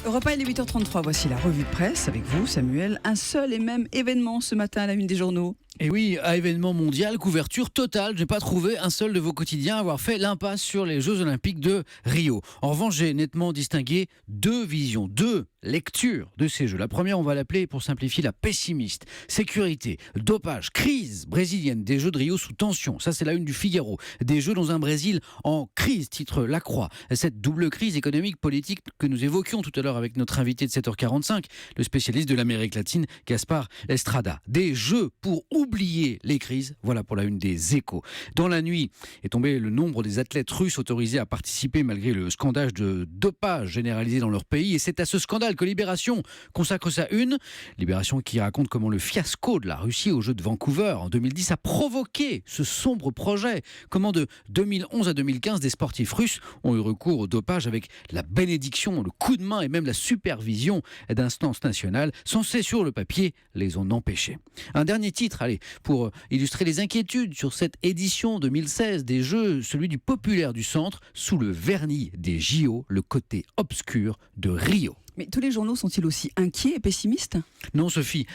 Europe 1, il est 8h33, voici la revue de presse avec vous Samuel. Un seul et même événement ce matin à la une des journaux. Et oui, à événement mondial, couverture totale. Je n'ai pas trouvé un seul de vos quotidiens avoir fait l'impasse sur les Jeux Olympiques de Rio. En revanche, j'ai nettement distingué deux visions, deux lectures de ces Jeux. La première, on va l'appeler, pour simplifier, la pessimiste. Sécurité, dopage, crise brésilienne, des Jeux de Rio sous tension. Ça, c'est la une du Figaro. Des Jeux dans un Brésil en crise, titre La Croix. Cette double crise économique, politique que nous évoquions tout à l'heure avec notre invité de 7h45, le spécialiste de l'Amérique latine, Gaspard Estrada. Des Jeux pour oublier les crises, voilà pour la une des Échos. Dans la nuit est tombé le nombre des athlètes russes autorisés à participer malgré le scandale de dopage généralisé dans leur pays. Et c'est à ce scandale que Libération consacre sa une. Libération qui raconte comment le fiasco de la Russie aux Jeux de Vancouver en 2010 a provoqué ce sombre projet. Comment de 2011 à 2015, des sportifs russes ont eu recours au dopage avec la bénédiction, le coup de main et même la supervision d'instances nationales censées sur le papier les en empêcher. Un dernier titre, allez, pour illustrer les inquiétudes sur cette édition 2016 des Jeux, celui du populaire du centre, sous le vernis des JO, le côté obscur de Rio. Mais tous les journaux sont-ils aussi inquiets et pessimistes ? Non, Sophie.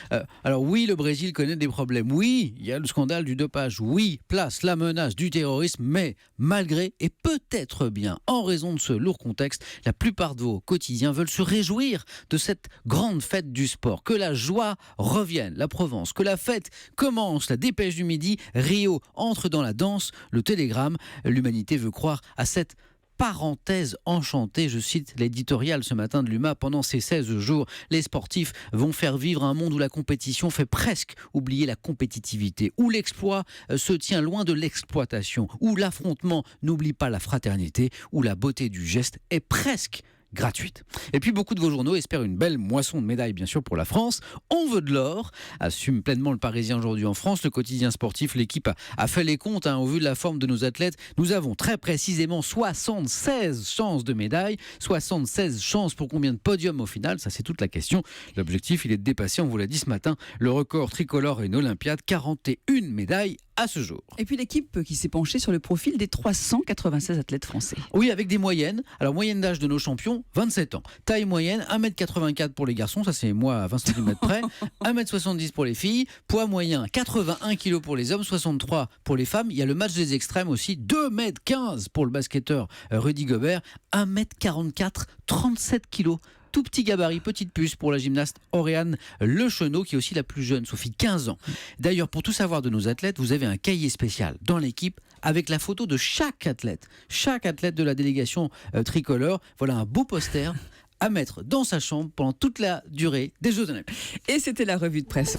Alors oui, le Brésil connaît des problèmes. Oui, il y a le scandale du dopage. Oui, place la menace du terrorisme. Mais malgré, et peut-être bien en raison de ce lourd contexte, la plupart de vos quotidiens veulent se réjouir de cette grande fête du sport. Que la joie revienne, la Provence. Que la fête commence, la Dépêche du Midi. Rio entre dans la danse. Le Télégramme. L'humanité veut croire à cette parenthèse enchantée, je cite l'éditorial ce matin de l'UMA, pendant ces 16 jours, les sportifs vont faire vivre un monde où la compétition fait presque oublier la compétitivité, où l'exploit se tient loin de l'exploitation, où l'affrontement n'oublie pas la fraternité, où la beauté du geste est presque gratuite. Et puis beaucoup de vos journaux espèrent une belle moisson de médailles bien sûr pour la France. On veut de l'or, assume pleinement le Parisien aujourd'hui en France. Le quotidien sportif, l'équipe a fait les comptes au vu de la forme de nos athlètes. Nous avons très précisément 76 chances de médailles, 76 chances pour combien de podiums au final, ça c'est toute la question. L'objectif il est de dépasser, on vous l'a dit ce matin, le record tricolore et une Olympiade, 41 médailles à ce jour. Et puis l'équipe qui s'est penchée sur le profil des 396 athlètes français. Oui, avec des moyennes. Alors, moyenne d'âge de nos champions, 27 ans. Taille moyenne, 1m84 pour les garçons, ça c'est moi à 20 cm près. 1m70 pour les filles. Poids moyen, 81 kg pour les hommes, 63 pour les femmes. Il y a le match des extrêmes aussi, 2m15 pour le basketteur Rudy Gobert. 1m44, 37 kg. Tout petit gabarit, petite puce pour la gymnaste Auréane Lechenot, qui est aussi la plus jeune, Sophie, 15 ans. D'ailleurs, pour tout savoir de nos athlètes, vous avez un cahier spécial dans l'équipe avec la photo de chaque athlète de la délégation tricolore. Voilà un beau poster à mettre dans sa chambre pendant toute la durée des Jeux Olympiques. Et c'était la revue de presse.